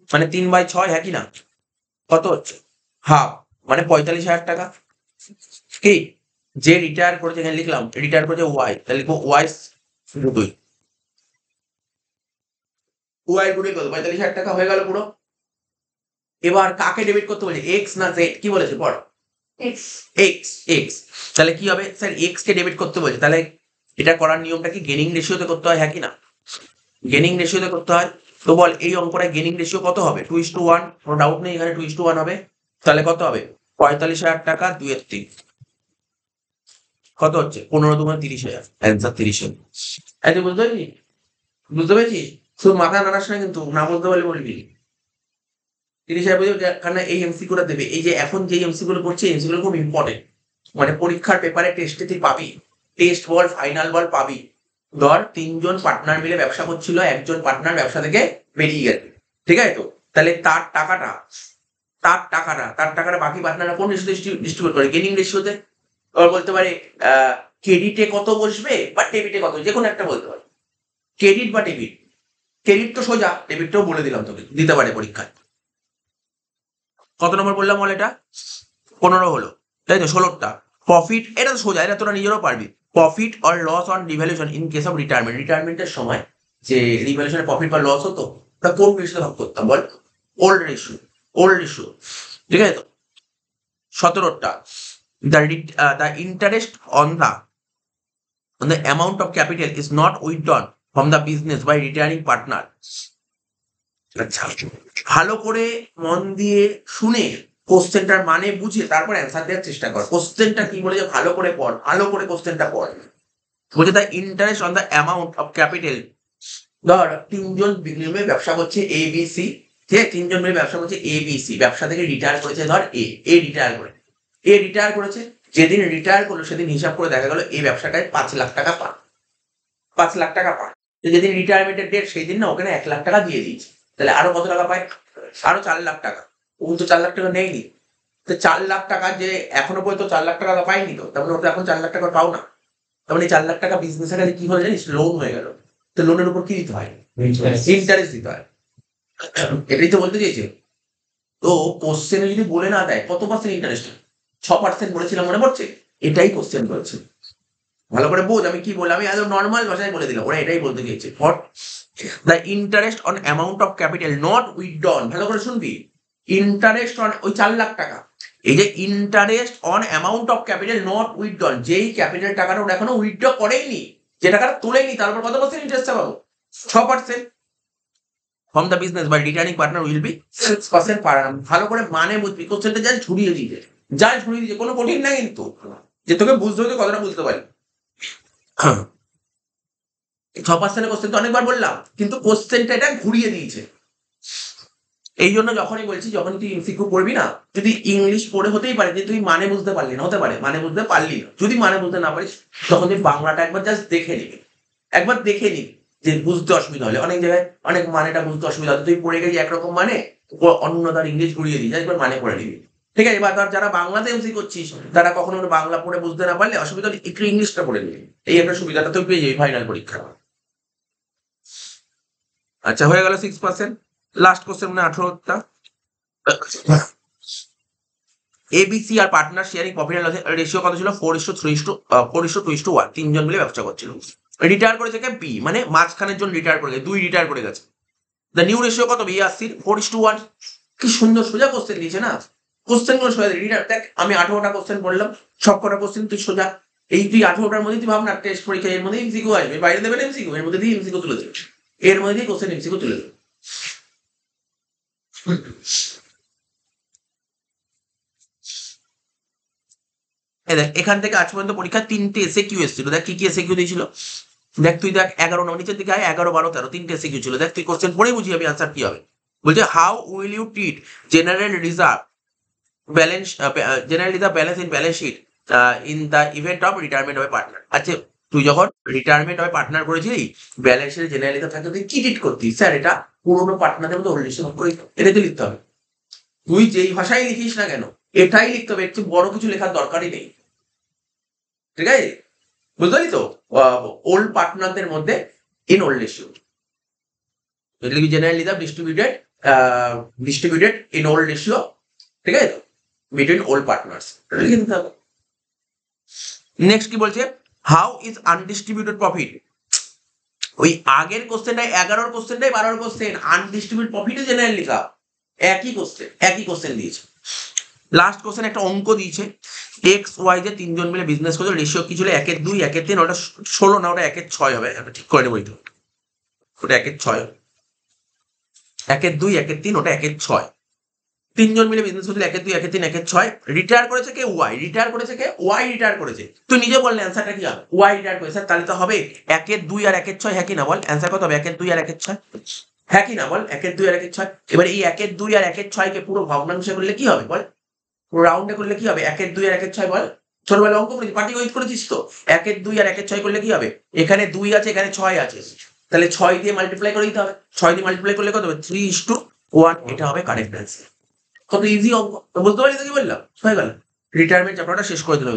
[SPEAKER 1] মানে 3/6, হ্যাঁ কি না? কত হচ্ছে? হাফ, মানে 45,000 টাকা। কি, যে রিটায়ার করেছে, এখানে লিখলাম রিটায়ার করেছে ওয়াই, তাহলে লিখবো ওয়াই গুডউইল। ওয়াই গুডউইল কত? 45,000 টাকা হয়ে গেল পুরো। এবার কাকে ডেবিট করতে বলছে, এক্স না জেড? কি বলেছে পড়?
[SPEAKER 3] এক্স।
[SPEAKER 1] X, x. তাহলে কি হবে স্যার? এক্স কে ডেবিট করতে বলছে, তাহলে এটা করার নিয়মটা কি গেনিং রেশিওতে করতে হয়, হ্যাঁ কি না? গেনিং রেশিওতে করতে হয়। তো বল এই অঙ্কটা গেনিং রেশিও কত হবে? 2:1, কোনো ডাউট নেই এখানে 2:1 হবে। তাহলে কত হবে? 45,000 টাকা 2/3 কত হচ্ছে? 15 × 2 = 30,000, অ্যান্সার 30,000। তুই বুঝতে পেরেছিস? বুঝতে পেরেছিস? শুধু মাথা নাড়াস না কিন্তু, না বলতে পারলে বলবি। 30,000 বুঝে, কারণ এই এমসিকিউটা দেবে। এই যে এখন যে এমসিকিউগুলো করছে, এমসিকিউগুলো খুব ইম্পর্টেন্ট, মানে পরীক্ষার পেপারে টেস্টে তুই পাবি, টেস্ট বল ফাইনাল বল পাবি। ধর তিনজন পার্টনার মিলে ব্যবসা করছিল, একজন পার্টনার ব্যবসা থেকে বেরিয়ে গেল, ঠিক আছে তো? তাহলে তার টাকাটা বাকি পার্টনাররা কোন রেশিওতে ডিস্ট্রিবিউট করে? গেনিং রেশিওতে। এবার বলতে পারে ক্রেডিটে কত বসবে বা ডেবিটে কত, যে কোনো একটা বলতে পারে, ক্রেডিট বা ডেবিট। ক্রেডিট তো সোজা, ডেবিটটাও বলে দিলাম তোকে, দিতে পারে পরীক্ষায়। কত নম্বর বললাম বল এটা? 15 হলো, তাই তো? 16টা। প্রফিট, এটা তো সোজা, এটা তোরা নিজেরও পারবি। Profit or loss on revaluation in case of retirement. রিটায়ারমেন্টের সময় যে রিভ্যালুয়েশনে প্রফিট বা লস হতো, তা কোন রেশিওতে ভাগ করতাম বল? ওল্ড রেশিও, ওল্ড রেশিও, ঠিক আছে তো? 17টা। The interest on the amount of capital is not withdrawn from the business by retiring partner. আচ্ছা, ভালো করে মন দিয়ে শুনে কোশ্চেনটার মানে বুঝে তারপর অ্যান্সার দেওয়ার চেষ্টা কর। কোশ্চেনটা কি বলেছে ভালো করে পড়, ভালো করে কোশ্চেনটা পড়। বলছে the interest on the amount of capital. ধর তিনজন মিলে ব্যবসা করছে এ বি সি, ঠিক আছে? তিনজন মিলে ব্যবসা করছে এ বি সি, ব্যবসা থেকে রিটায়ার করেছে ধর এ রিটায়ার করেছে। যেদিন রিটায়ার করলো সেদিন হিসাব করে দেখা গেল এই ব্যবসাটায় 5 লাখ টাকা পান, 5 লাখ টাকা পান। যেদিন রিটায়ারমেন্টের ডেট সেই দিন না ওখানে 1 লাখ টাকা দিয়ে দিয়েছে, তাহলে আরো কত টাকা পায়? আরো 4 লাখ টাকা। ও তো 4 লাখ টাকা নেয়নি, তো 4 লাখ টাকা যে এখনো পর্যন্ত 4 লাখ টাকা পাইনি, তো তার মানে ও তো এখন 4 লাখ টাকা পাও না। তার মানে 4 লাখ টাকা বিজনেসের কাছে কি হয়ে জানিস? লোন হয়ে গেল। তো লোনের উপর কি দিতে হয়? ইন্টারেস্ট দিতে হয়। এটাই তো বলতে চেয়েছে। তো কোশ্চেনে যদি বলে না দেয় কত পার্সেন্ট ইন্টারেস্ট, 6% বলেছিলাম, মনে পড়ছে? এটাই কোশ্চেন বলছে। ভালো করে বোঝ আমি কি বললাম, আমি একদম নর্মাল ভাষায় বলে দিলাম, ওরা এটাই বলতে চেয়েছে। What the interest on amount of capital not withdrawn, ভালো করে শুনবি, ইন্টারেস্ট অন ওই 4 লাখ টাকা, এই যে interest on amount of capital not withdrawn, যেই ক্যাপিটাল টাকাটা ওরা এখনো উইথড্র করেইনি, যে টাকাটা তোলেনি, তার উপর কত পার্সেন্ট ইন্টারেস্ট পাবো? 6%। From the business by returning partner will be 6% per annum। ভালো করে মানে বুঝবি, কোশ্চেনটা যা ঝুড়িয়ে দিয়েছে, যা ঝুড়িয়ে দিয়েছে, কোনো কঠিন না কিন্তু, যে তোকে বুঝতে হতে কতটা বুঝতে পারি। 6% কোশ্চেন তো অনেকবার বললাম, কিন্তু কোশ্চেনটা এটা ঘুরিয়ে দিয়েছে। এই জন্য যখনই বলছি, যখন তুই এমসিকিউ করবি না, যদি ইংলিশ পড়ে হতেই পারে যে তুই মানে বুঝতে পারলি না, হতে পারে মানে বুঝতে পারলি না, যদি মানে বুঝতে না পারিস তখন তুই বাংলাটা একবার জাস্ট দেখে নিবি, একবার দেখে নিবি যে বুঝতে অসুবিধা হলে। অনেক জায়গায় অনেক মানেটা বুঝতে অসুবিধা হলে তুই পড়ে গেছি একরকম মানে, অন্য তার ইংলিশ ঘুরিয়ে দিই, একবার মানে পড়ে নিবি, ঠিক আছে? এবার ধর যারা বাংলাতে এমসি করছিস, তারা কখনো বাংলা পড়ে বুঝতে না পারলে অসুবিধা হলে একটু ইংলিশটা পড়ে নিবি, এই একটা সুবিধাটা তুই পেয়ে যাবি ফাইনাল পরীক্ষা। আচ্ছা, হয়ে গেল 6%। লাস্ট কোশ্চেন মানে 18টা। ABC are partner sharing profit and loss ratio কত ছিল? 4:2:1, তিনজন মিলে ব্যবসা করছিল। রিটায়ার করেছে কে? বি, মানে মাঝখানের জন রিটায়ার করে গেছে, 2 রিটায়ার করে গেছে। দ্য নিউ রেশিও কত? বি আর সি 4:1। কি সুন্দর সোজা কোশ্চেন দিয়েছে না, কোশ্চেন গুলো সোজা। রিটায়ার দেখ, আমি 18টা কোশ্চেন বললাম, সব কটা কোশ্চেন তুই সোজা, এই তুই 18টার মধ্যে তুই ভাবনা টেস্ট পরীক্ষা, এর মধ্যে এমসিকিউ আসবে, বাইরে দেবেন এমসিকিউ, এর মধ্যে দিয়ে এমসিকিউ তুলে দেবে, এর মধ্যে দিয়ে কোশ্চেন এমসিকিউ তুলে দেবে। দেখ, এখান থেকে আজ পর্যন্ত পরীক্ষা 3টে এসে কিউ এসেছিল। দেখ কি কি এসে কিউ দিয়েছিল, দেখ তুই দেখ 11 নম্বর নিচের দিকে 11, 12, 13 3টে এসে কিউ ছিল। দেখ তুই কোশ্চেন পড়ে বুঝি যাবি আনসার কি হবে। বলছে how will you treat general reserve balance, general reserve balance in balance sheet in the event of retirement of partner. আচ্ছা, তুই যখন রিটায়ারমেন্ট অফ পার্টনার করেছিলি, ব্যালেন্সের জেনারেল রিজার্ভ থাকতে তুই কি ট্রিট করতিস? স্যার এটা পুরোনো পার্টনারদের মধ্যে হোল্ডিং করে, এটাই তো লিখতে হবে। তুই যেই ভাষায় লিখিস না কেন এটাই লিখতে হবে, একটু বড় কিছু লেখার দরকারই নেই, ঠিক আছে? বুঝতে পারি তো, ওল্ড পার্টনারদের মধ্যে ইন ওল্ড রেশিও, এটা কি general reserve distributed in old ratio, ঠিক আছে তো, বিটুইন ওল্ড পার্টনার্স, এটা লিখে দিতে হবে। নেক্সট কি বলছে? How is undistributed profit. ওই আগের কোশ্চেনটাই 11 কোশ্চেনটাই 12 কোশ্চেন, আনডিস্ট্রিবিউটেড প্রফিটে জেনারেল রিজার্ভ, একই কোশ্চেন দিয়েছে। লাস্ট কোশ্চেন একটা অঙ্ক দিয়েছে, এক্স ওয়াই যে তিনজন মিলে বিজনেস করছে, রেশিও কি ছিল? 1:2, 1:3, ওটা 16 না, ওটা 1:6 হবে, ঠিক করে নেবো, ওটা 1:6, 1:2, 1:3, ওটা 1:6। তিনজন মিলে বিজনেস করছিল, 1:2, 1:3, 1:6। রিটায়ার করেছে কে? ওয়াই। রিটায়ার করেছে কে? ওয়াই রিটায়ার করেছে। তুই নিজে বললে অ্যান্সারটা কি হবে? ওয়াই রিটায়ার করেছে, তাহলে তো হবে 1:2 আর 1:6, হ্যাঁ কি না বল? অ্যান্সার কত হবে? 1:2 আর 1:6, হ্যাঁ কি না বল? 1:2 আর 1:6। এবার এই 1:2 আর 1:6 কে পুরো ভগ্নাংশে করলে কি হবে বল? রাউন্ডে করলে কি হবে? 1:2 আর 1:6 বল। ছোটবেলা অঙ্ক করেছিস, পাটিগণিত করেছিস তো, 1:2 আর 1:6 করলে কি হবে? এখানে 2 আছে, এখানে 6 আছে, তাহলে 6 দিয়ে মাল্টিপ্লাই করে দিতে হবে। 6 দিয়ে মাল্টিপ্লাই করলে কত হবে? 3:1, এটা হবে কারেক্ট অ্যান্সার। কত ইজি অঙ্ক, বুঝতে পারলি তো কি বললাম? হয়ে গেল, রিটায়ারমেন্ট চ্যাপ্টারটা শেষ করে দিলাম।